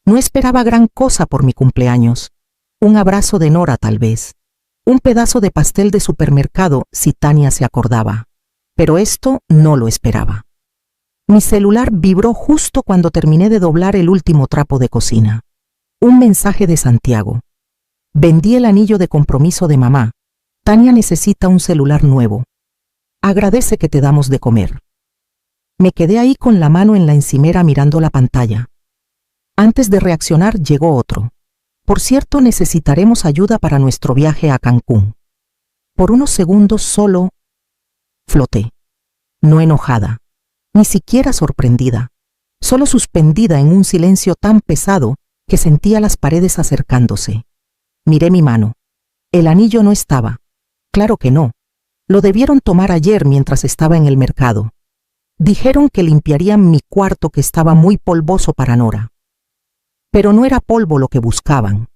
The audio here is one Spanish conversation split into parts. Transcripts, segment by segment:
No esperaba gran cosa por mi cumpleaños. Un abrazo de Nora tal vez. Un pedazo de pastel de supermercado si Tania se acordaba. Pero esto no lo esperaba. Mi celular vibró justo cuando terminé de doblar el último trapo de cocina. Un mensaje de Santiago. Vendí el anillo de compromiso de mamá. Tania necesita un celular nuevo. Agradece que te damos de comer. Me quedé ahí con la mano en la encimera mirando la pantalla. Antes de reaccionar llegó otro. Por cierto, necesitaremos ayuda para nuestro viaje a Cancún. Por unos segundos solo floté. No enojada, ni siquiera sorprendida, solo suspendida en un silencio tan pesado que sentía las paredes acercándose. Miré mi mano. El anillo no estaba. Claro que no. Lo debieron tomar ayer mientras estaba en el mercado. Dijeron que limpiarían mi cuarto que estaba muy polvoso para Nora. Pero no era polvo lo que buscaban.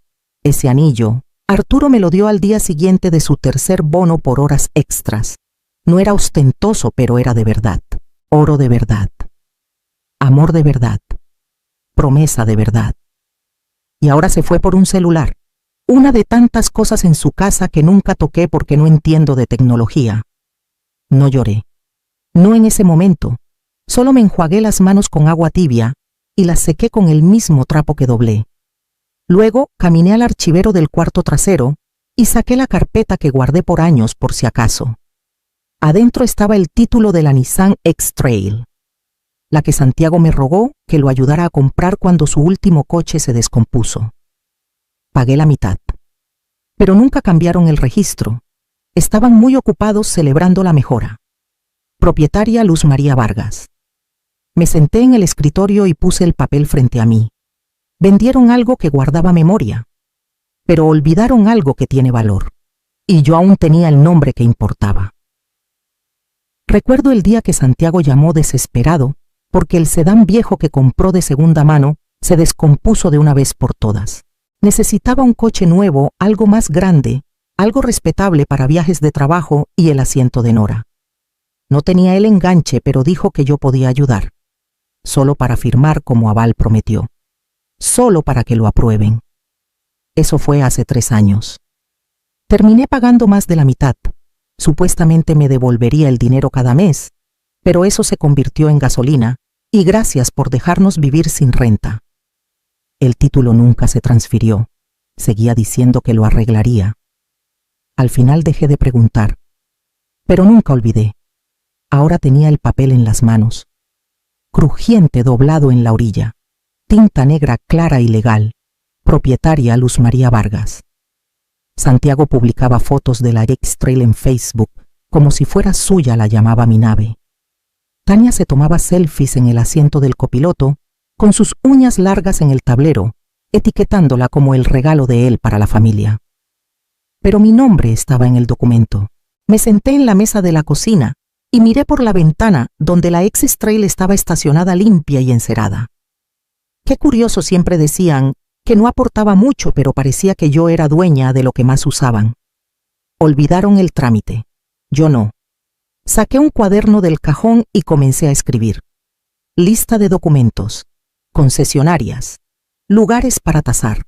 Ese anillo, Arturo me lo dio al día siguiente de su tercer bono por horas extras. No era ostentoso, pero era de verdad. Oro de verdad. Amor de verdad. Promesa de verdad. Y ahora se fue por un celular. Una de tantas cosas en su casa que nunca toqué porque no entiendo de tecnología. No lloré. No en ese momento. Solo me enjuagué las manos con agua tibia y las sequé con el mismo trapo que doblé. Luego caminé al archivero del cuarto trasero y saqué la carpeta que guardé por años por si acaso. Adentro estaba el título de la Nissan X-Trail, la que Santiago me rogó que lo ayudara a comprar cuando su último coche se descompuso. Pagué la mitad. Pero nunca cambiaron el registro. Estaban muy ocupados celebrando la mejora. Propietaria Luz María Vargas. Me senté en el escritorio y puse el papel frente a mí. Vendieron algo que guardaba memoria, pero olvidaron algo que tiene valor. Y yo aún tenía el nombre que importaba. Recuerdo el día que Santiago llamó desesperado porque el sedán viejo que compró de segunda mano se descompuso de una vez por todas. Necesitaba un coche nuevo, algo más grande, algo respetable para viajes de trabajo y el asiento de Nora. No tenía el enganche, pero dijo que yo podía ayudar. Solo para firmar como aval prometió. Solo para que lo aprueben. Eso fue hace 3 años. Terminé pagando más de la mitad. Supuestamente me devolvería el dinero cada mes, pero eso se convirtió en gasolina y gracias por dejarnos vivir sin renta. El título nunca se transfirió. Seguía diciendo que lo arreglaría. Al final dejé de preguntar, pero nunca olvidé. Ahora tenía el papel en las manos, crujiente doblado en la orilla, tinta negra clara y legal, propietaria Luz María Vargas. Santiago publicaba fotos de la X-Trail en Facebook, como si fuera suya la llamaba mi nave. Tania se tomaba selfies en el asiento del copiloto, con sus uñas largas en el tablero, etiquetándola como el regalo de él para la familia. Pero mi nombre estaba en el documento. Me senté en la mesa de la cocina y miré por la ventana donde la X-Trail estaba estacionada limpia y encerada. Qué curioso, siempre decían que no aportaba mucho, pero parecía que yo era dueña de lo que más usaban. Olvidaron el trámite. Yo no. Saqué un cuaderno del cajón y comencé a escribir. Lista de documentos. Concesionarias. Lugares para tasar.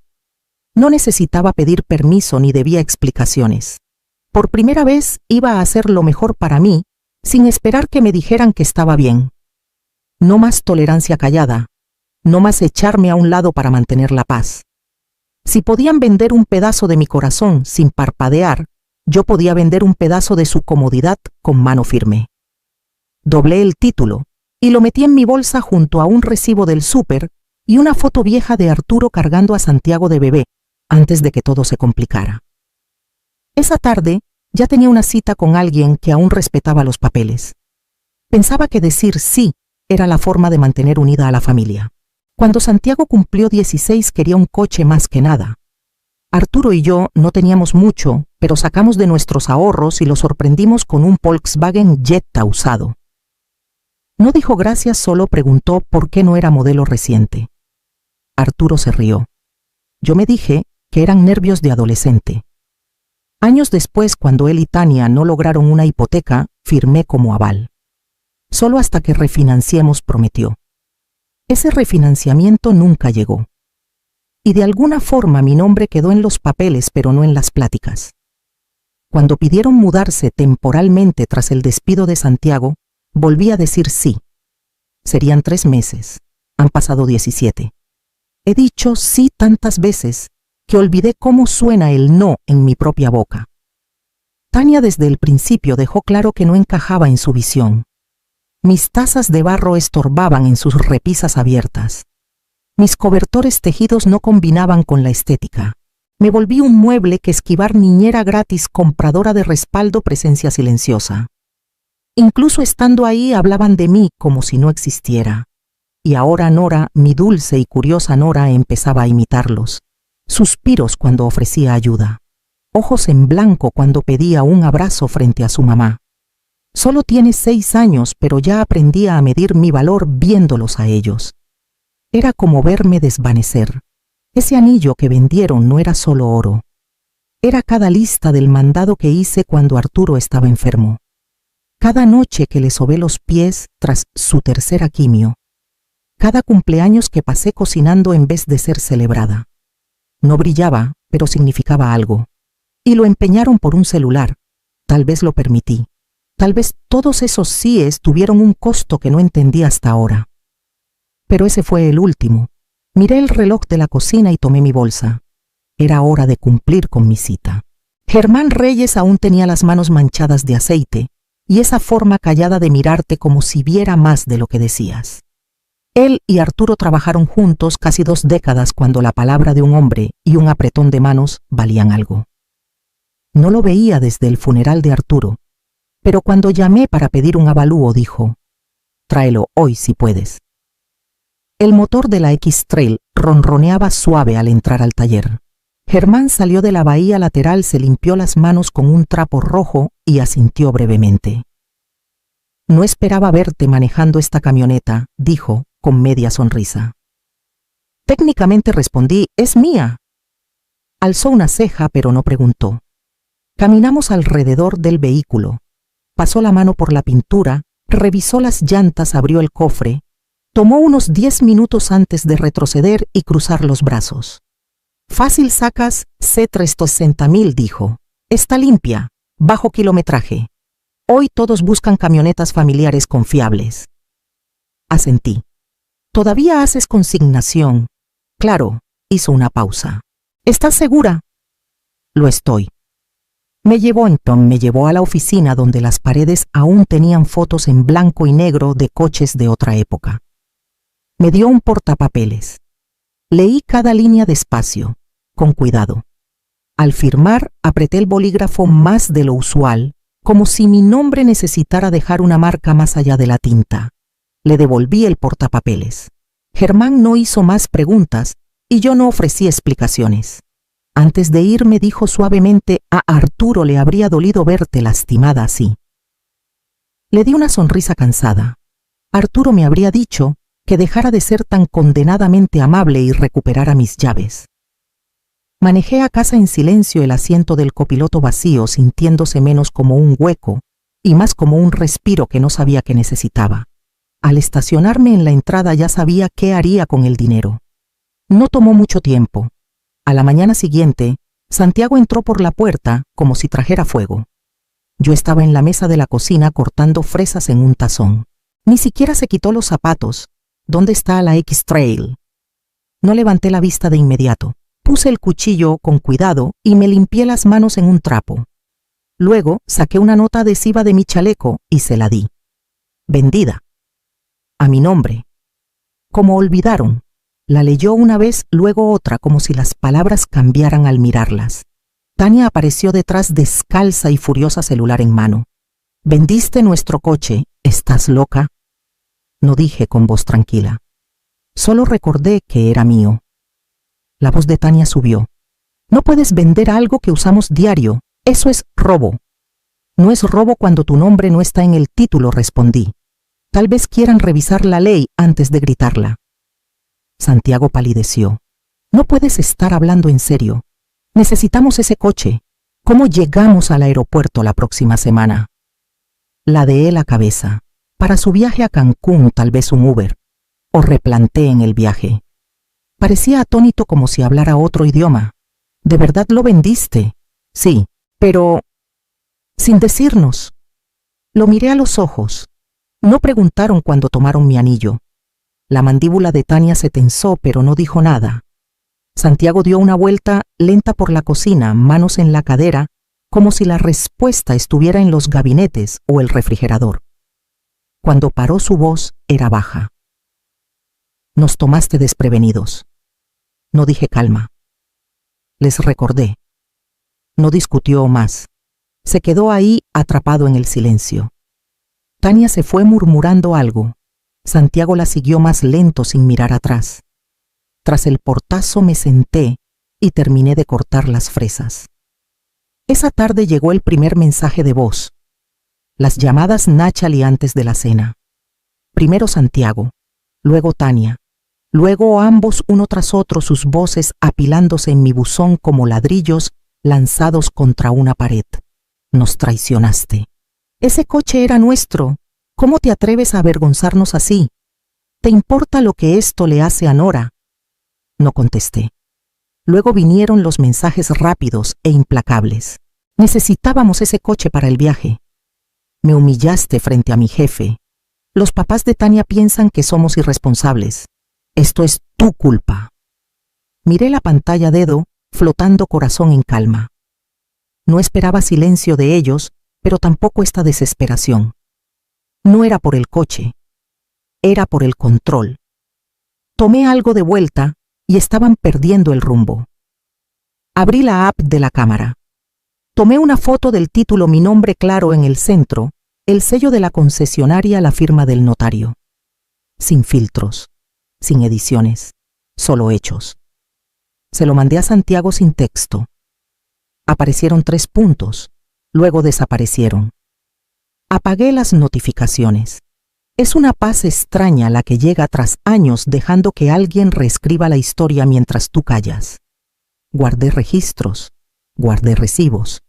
No necesitaba pedir permiso ni debía explicaciones. Por primera vez iba a hacer lo mejor para mí, sin esperar que me dijeran que estaba bien. No más tolerancia callada. No más echarme a un lado para mantener la paz. Si podían vender un pedazo de mi corazón sin parpadear, yo podía vender un pedazo de su comodidad con mano firme. Doblé el título y lo metí en mi bolsa junto a un recibo del súper y una foto vieja de Arturo cargando a Santiago de bebé, antes de que todo se complicara. Esa tarde ya tenía una cita con alguien que aún respetaba los papeles. Pensaba que decir sí era la forma de mantener unida a la familia. Cuando Santiago cumplió 16 quería un coche más que nada. Arturo y yo no teníamos mucho, pero sacamos de nuestros ahorros y lo sorprendimos con un Volkswagen Jetta usado. No dijo gracias, solo preguntó por qué no era modelo reciente. Arturo se rió. Yo me dije que eran nervios de adolescente. Años después, cuando él y Tania no lograron una hipoteca, firmé como aval. Solo hasta que refinanciemos, prometió. Ese refinanciamiento nunca llegó. y de alguna forma mi nombre quedó en los papeles pero no en las pláticas. Cuando pidieron mudarse temporalmente tras el despido de Santiago, volví a decir sí. Serían 3 meses. Han pasado 17. He dicho sí tantas veces que olvidé cómo suena el no en mi propia boca. Tania desde el principio dejó claro que no encajaba en su visión. Mis tazas de barro estorbaban en sus repisas abiertas. Mis cobertores tejidos no combinaban con la estética. Me volví un mueble que esquivar niñera gratis compradora de respaldo presencia silenciosa. Incluso estando ahí hablaban de mí como si no existiera. Y ahora Nora, mi dulce y curiosa Nora, empezaba a imitarlos. Suspiros cuando ofrecía ayuda. Ojos en blanco cuando pedía un abrazo frente a su mamá. Solo tiene 6 años, pero ya aprendía a medir mi valor viéndolos a ellos. Era como verme desvanecer. Ese anillo que vendieron no era solo oro. Era cada lista del mandado que hice cuando Arturo estaba enfermo. Cada noche que le sobé los pies tras su tercera quimio. Cada cumpleaños que pasé cocinando en vez de ser celebrada. No brillaba, pero significaba algo. Y lo empeñaron por un celular. Tal vez lo permití. Tal vez todos esos síes tuvieron un costo que no entendí hasta ahora. Pero ese fue el último. Miré el reloj de la cocina y tomé mi bolsa. Era hora de cumplir con mi cita. Germán Reyes aún tenía las manos manchadas de aceite y esa forma callada de mirarte como si viera más de lo que decías. Él y Arturo trabajaron juntos casi 2 décadas cuando la palabra de un hombre y un apretón de manos valían algo. No lo veía desde el funeral de Arturo, pero cuando llamé para pedir un avalúo dijo: «Tráelo hoy si puedes». El motor de la X-Trail ronroneaba suave al entrar al taller. Germán salió de la bahía lateral, se limpió las manos con un trapo rojo y asintió brevemente. «No esperaba verte manejando esta camioneta», dijo con media sonrisa. Técnicamente respondí: «Es mía». Alzó una ceja pero no preguntó. Caminamos alrededor del vehículo. Pasó la mano por la pintura, revisó las llantas, abrió el cofre. Tomó unos 10 minutos antes de retroceder y cruzar los brazos. «Fácil sacas C360.000», dijo. «Está limpia, bajo kilometraje. Hoy todos buscan camionetas familiares confiables». Asentí. «¿Todavía haces consignación?» «Claro», hizo una pausa. «¿Estás segura?» «Lo estoy». Me llevó a la oficina donde las paredes aún tenían fotos en blanco y negro de coches de otra época. Me dio un portapapeles. Leí cada línea despacio, con cuidado. Al firmar, apreté el bolígrafo más de lo usual, como si mi nombre necesitara dejar una marca más allá de la tinta. Le devolví el portapapeles. Germán no hizo más preguntas y yo no ofrecí explicaciones. Antes de irme dijo suavemente: «A Arturo le habría dolido verte lastimada así». Le di una sonrisa cansada. Arturo me habría dicho que dejara de ser tan condenadamente amable y recuperara mis llaves. Manejé a casa en silencio, el asiento del copiloto vacío, sintiéndose menos como un hueco y más como un respiro que no sabía que necesitaba. Al estacionarme en la entrada ya sabía qué haría con el dinero. No tomó mucho tiempo. A la mañana siguiente, Santiago entró por la puerta como si trajera fuego. Yo estaba en la mesa de la cocina cortando fresas en un tazón. Ni siquiera se quitó los zapatos. ¿Dónde está la X-Trail? No levanté la vista de inmediato. Puse el cuchillo con cuidado y me limpié las manos en un trapo. Luego saqué una nota adhesiva de mi chaleco y se la di. Vendida. A mi nombre. Como olvidaron. La leyó una vez, luego otra, como si las palabras cambiaran al mirarlas. Tania apareció detrás, descalza y furiosa, celular en mano. «Vendiste nuestro coche. ¿Estás loca?». No dije con voz tranquila. Solo recordé que era mío. La voz de Tania subió. «No puedes vender algo que usamos diario. Eso es robo». «No es robo cuando tu nombre no está en el título», respondí. «Tal vez quieran revisar la ley antes de gritarla». Santiago palideció. «No puedes estar hablando en serio. Necesitamos ese coche. ¿Cómo llegamos al aeropuerto la próxima semana?» Ladeé la cabeza. Para su viaje a Cancún, tal vez un Uber. O replanté en el viaje. Parecía atónito como si hablara otro idioma. ¿De verdad lo vendiste? Sí, pero sin decirnos. Lo miré a los ojos. No preguntaron cuando tomaron mi anillo. La mandíbula de Tania se tensó, pero no dijo nada. Santiago dio una vuelta lenta por la cocina, manos en la cadera, como si la respuesta estuviera en los gabinetes o el refrigerador. Cuando paró su voz, era baja. Nos tomaste desprevenidos. No dije calma. Les recordé. No discutió más. Se quedó ahí atrapado en el silencio. Tania se fue murmurando algo. Santiago la siguió más lento sin mirar atrás. Tras el portazo me senté y terminé de cortar las fresas. Esa tarde llegó el primer mensaje de voz. Las llamadas Nachali antes de la cena. Primero Santiago, luego Tania, luego ambos uno tras otro, sus voces apilándose en mi buzón como ladrillos lanzados contra una pared. Nos traicionaste. Ese coche era nuestro. ¿Cómo te atreves a avergonzarnos así? ¿Te importa lo que esto le hace a Nora? No contesté. Luego vinieron los mensajes rápidos e implacables. Necesitábamos ese coche para el viaje. Me humillaste frente a mi jefe. Los papás de Tania piensan que somos irresponsables. Esto es tu culpa. Miré la pantalla dedo, flotando corazón en calma. No esperaba silencio de ellos, pero tampoco esta desesperación. No era por el coche. Era por el control. Tomé algo de vuelta y estaban perdiendo el rumbo. Abrí la app de la cámara. Tomé una foto del título, mi nombre claro en el centro, el sello de la concesionaria, la firma del notario. Sin filtros, sin ediciones, solo hechos. Se lo mandé a Santiago sin texto. Aparecieron 3 puntos, luego desaparecieron. Apagué las notificaciones. Es una paz extraña la que llega tras años dejando que alguien reescriba la historia mientras tú callas. Guardé registros, guardé recibos.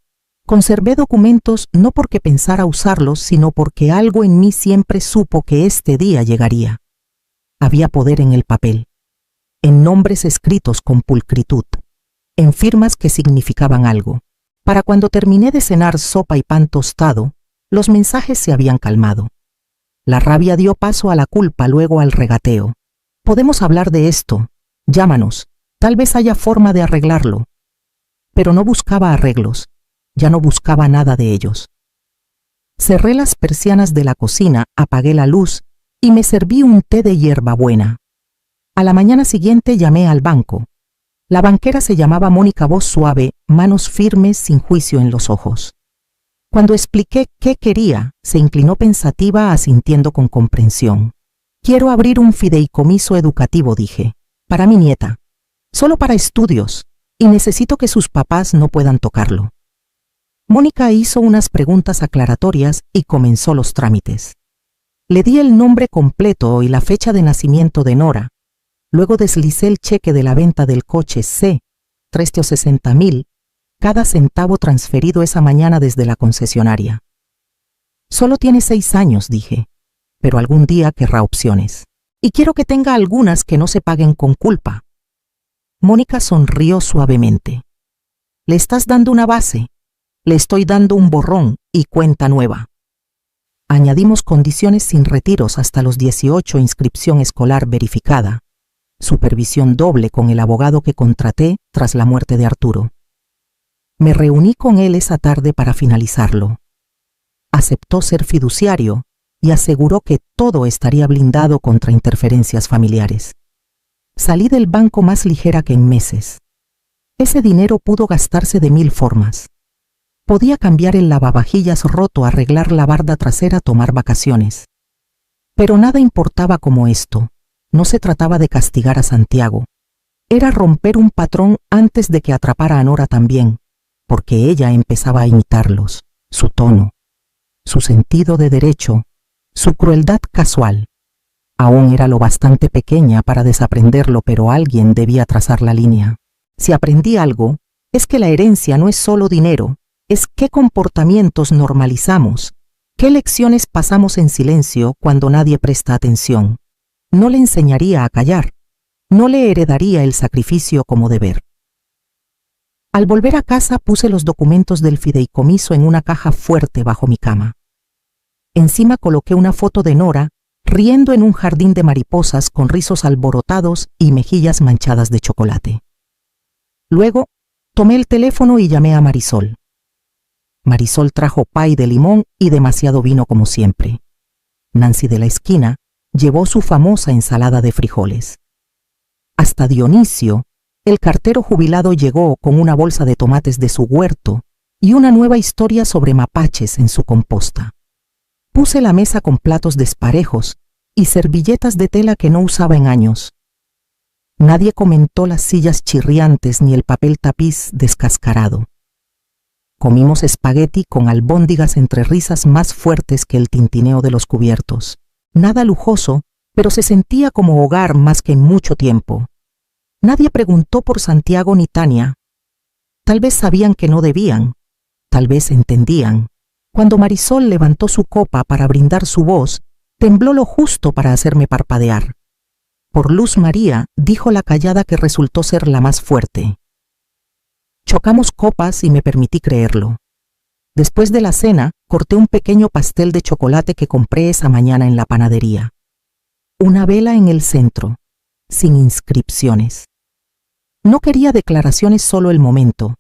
Conservé documentos no porque pensara usarlos, sino porque algo en mí siempre supo que este día llegaría. Había poder en el papel, en nombres escritos con pulcritud, en firmas que significaban algo. Para cuando terminé de cenar sopa y pan tostado, los mensajes se habían calmado. La rabia dio paso a la culpa, luego al regateo. Podemos hablar de esto. Llámanos. Tal vez haya forma de arreglarlo. Pero no buscaba arreglos. Ya no buscaba nada de ellos. Cerré las persianas de la cocina, apagué la luz y me serví un té de hierbabuena. A la mañana siguiente llamé al banco. La banquera se llamaba Mónica, voz suave, manos firmes, sin juicio en los ojos. Cuando expliqué qué quería, se inclinó pensativa, asintiendo con comprensión. Quiero abrir un fideicomiso educativo, dije, para mi nieta, solo para estudios, y necesito que sus papás no puedan tocarlo. Mónica hizo unas preguntas aclaratorias y comenzó los trámites. Le di el nombre completo y la fecha de nacimiento de Nora. Luego deslicé el cheque de la venta del coche C, 360.000, cada centavo transferido esa mañana desde la concesionaria. Solo tiene 6 años, dije, pero algún día querrá opciones. Y quiero que tenga algunas que no se paguen con culpa. Mónica sonrió suavemente. Le estás dando una base, le estoy dando un borrón y cuenta nueva. Añadimos condiciones sin retiros hasta los 18, inscripción escolar verificada, supervisión doble con el abogado que contraté tras la muerte de Arturo. Me reuní con él esa tarde para finalizarlo. Aceptó ser fiduciario y aseguró que todo estaría blindado contra interferencias familiares. Salí del banco más ligera que en meses. Ese dinero pudo gastarse de 1000 formas. Podía cambiar el lavavajillas roto, arreglar la barda trasera, tomar vacaciones. Pero nada importaba como esto. No se trataba de castigar a Santiago. Era romper un patrón antes de que atrapara a Nora también, porque ella empezaba a imitarlos, su tono, su sentido de derecho, su crueldad casual. Aún era lo bastante pequeña para desaprenderlo, pero alguien debía trazar la línea. Si aprendí algo, es que la herencia no es solo dinero, es qué comportamientos normalizamos, qué lecciones pasamos en silencio cuando nadie presta atención. No le enseñaría a callar, no le heredaría el sacrificio como deber. Al volver a casa puse los documentos del fideicomiso en una caja fuerte bajo mi cama. Encima coloqué una foto de Nora riendo en un jardín de mariposas con rizos alborotados y mejillas manchadas de chocolate. Luego tomé el teléfono y llamé a Marisol. Marisol trajo pay de limón y demasiado vino como siempre. Nancy de la esquina llevó su famosa ensalada de frijoles. Hasta Dionisio, el cartero jubilado, llegó con una bolsa de tomates de su huerto y una nueva historia sobre mapaches en su composta. Puse la mesa con platos desparejos y servilletas de tela que no usaba en años. Nadie comentó las sillas chirriantes ni el papel tapiz descascarado. Comimos espagueti con albóndigas entre risas más fuertes que el tintineo de los cubiertos. Nada lujoso, pero se sentía como hogar más que en mucho tiempo. Nadie preguntó por Santiago ni Tania. Tal vez sabían que no debían, tal vez entendían. Cuando Marisol levantó su copa para brindar su voz, tembló lo justo para hacerme parpadear. Por Luz María, dijo la callada que resultó ser la más fuerte. Chocamos copas y me permití creerlo. Después de la cena, corté un pequeño pastel de chocolate que compré esa mañana en la panadería. Una vela en el centro, sin inscripciones. No quería declaraciones solo el momento.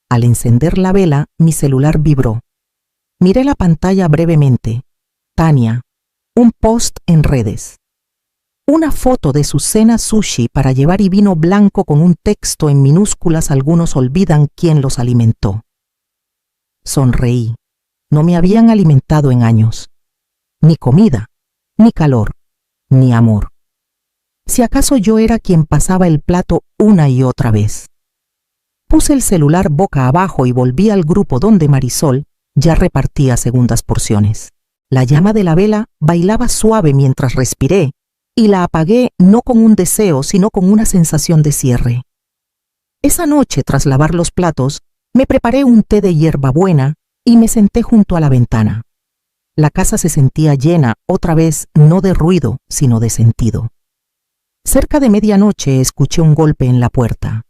Al encender la vela, mi celular vibró. Miré la pantalla brevemente. Tania, un post en redes. Una foto de su cena sushi para llevar y vino blanco con un texto en minúsculas: algunos olvidan quién los alimentó. Sonreí. No me habían alimentado en años. Ni comida, ni calor, ni amor. Si acaso yo era quien pasaba el plato una y otra vez. Puse el celular boca abajo y volví al grupo donde Marisol ya repartía segundas porciones. La llama de la vela bailaba suave mientras respiré, y la apagué no con un deseo, sino con una sensación de cierre. Esa noche, tras lavar los platos, me preparé un té de hierbabuena y me senté junto a la ventana. La casa se sentía llena, otra vez, no de ruido, sino de sentido. Cerca de medianoche escuché un golpe en la puerta.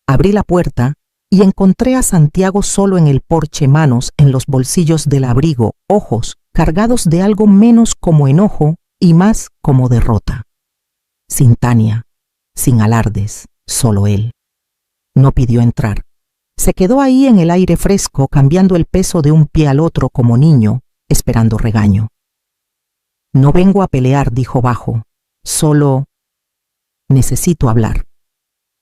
Abrí la puerta y encontré a Santiago solo en el porche, manos en los bolsillos del abrigo, ojos cargados de algo menos como enojo y más como derrota. Sin Tania, sin alardes, solo él. No pidió entrar. Se quedó ahí en el aire fresco, cambiando el peso de un pie al otro como niño, esperando regaño. No vengo a pelear, dijo bajo. Solo necesito hablar.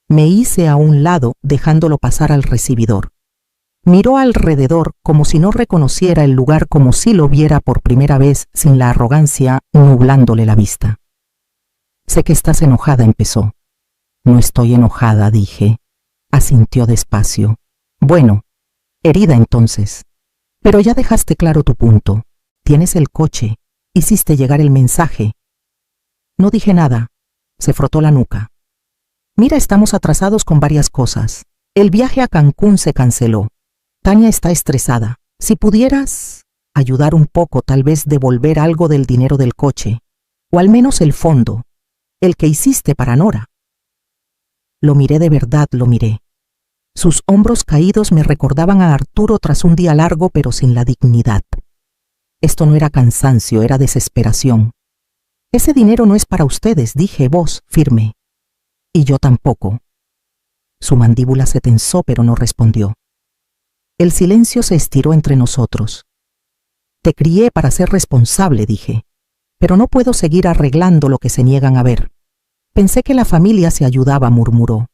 Me hice a un lado, dejándolo pasar al recibidor. Miró alrededor como si no reconociera el lugar, como si lo viera por primera vez, sin la arrogancia nublándole la vista. Sé que estás enojada, empezó. No estoy enojada, dije. Asintió despacio. Bueno, herida entonces. Pero ya dejaste claro tu punto. Tienes el coche. Hiciste llegar el mensaje. No dije nada. Se frotó la nuca. Mira, estamos atrasados con varias cosas. El viaje a Cancún se canceló. Tania está estresada. Si pudieras ayudar un poco, tal vez devolver algo del dinero del coche, o al menos el fondo, el que hiciste para Nora. Lo miré, de verdad lo miré. Sus hombros caídos me recordaban a Arturo tras un día largo pero sin la dignidad. Esto no era cansancio, era desesperación. Ese dinero no es para ustedes, dije, voz firme. Y yo tampoco. Su mandíbula se tensó pero no respondió. El silencio se estiró entre nosotros. Te crié para ser responsable, dije, pero no puedo seguir arreglando lo que se niegan a ver. Pensé que la familia se ayudaba, murmuró.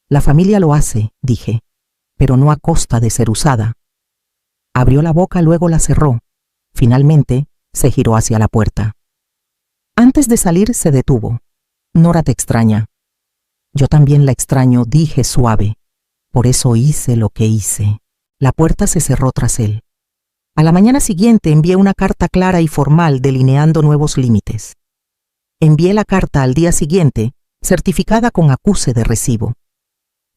La familia lo hace, dije, pero no a costa de ser usada. Abrió la boca, luego la cerró. Finalmente, se giró hacia la puerta. Antes de salir, se detuvo. Nora te extraña. Yo también la extraño, dije suave. Por eso hice lo que hice. La puerta se cerró tras él. A la mañana siguiente envié una carta clara y formal delineando nuevos límites. Envié la carta al día siguiente, certificada con acuse de recibo.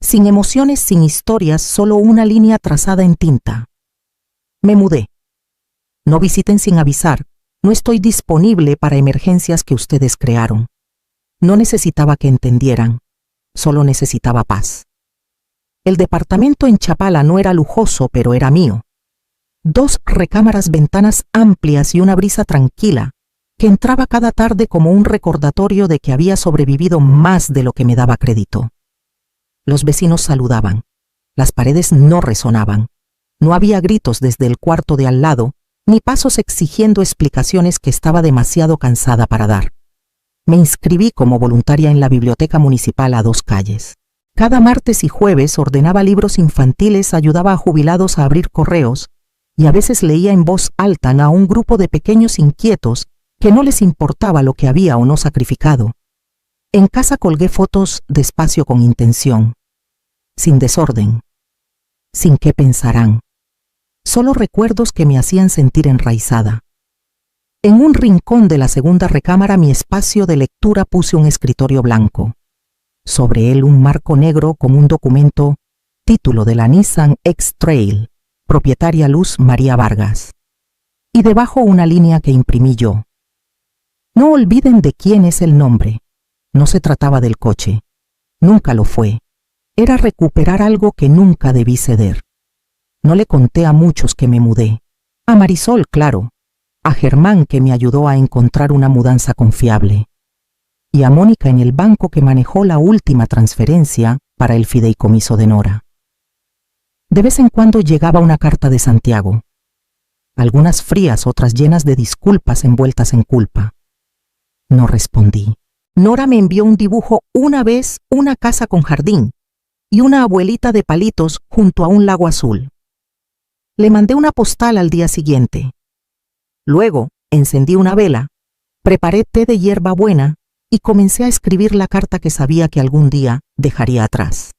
Sin emociones, sin historias, solo una línea trazada en tinta. Me mudé. No visiten sin avisar. No estoy disponible para emergencias que ustedes crearon. No necesitaba que entendieran, solo necesitaba paz. El departamento en Chapala no era lujoso, pero era mío. 2 recámaras, ventanas amplias y una brisa tranquila que entraba cada tarde como un recordatorio de que había sobrevivido más de lo que me daba crédito. Los vecinos saludaban. Las paredes no resonaban. No había gritos desde el cuarto de al lado, ni pasos exigiendo explicaciones que estaba demasiado cansada para dar. Me inscribí como voluntaria en la biblioteca municipal a 2 calles. Cada martes y jueves ordenaba libros infantiles, ayudaba a jubilados a abrir correos y a veces leía en voz alta a un grupo de pequeños inquietos que no les importaba lo que había o no sacrificado. En casa colgué fotos despacio con intención, sin desorden, sin qué pensarán. Solo recuerdos que me hacían sentir enraizada. En un rincón de la segunda recámara, mi espacio de lectura, puse un escritorio blanco. Sobre él un marco negro con un documento, título de la Nissan X-Trail, propietaria Luz María Vargas. Y debajo una línea que imprimí yo. No olviden de quién es el nombre. No se trataba del coche. Nunca lo fue. Era recuperar algo que nunca debí ceder. No le conté a muchos que me mudé. A Marisol, claro. A Germán, que me ayudó a encontrar una mudanza confiable. Y a Mónica en el banco, que manejó la última transferencia para el fideicomiso de Nora. De vez en cuando llegaba una carta de Santiago. Algunas frías, otras llenas de disculpas envueltas en culpa. No respondí. Nora me envió un dibujo una vez, una casa con jardín y una abuelita de palitos junto a un lago azul. Le mandé una postal al día siguiente. Luego encendí una vela, preparé té de hierbabuena y comencé a escribir la carta que sabía que algún día dejaría atrás.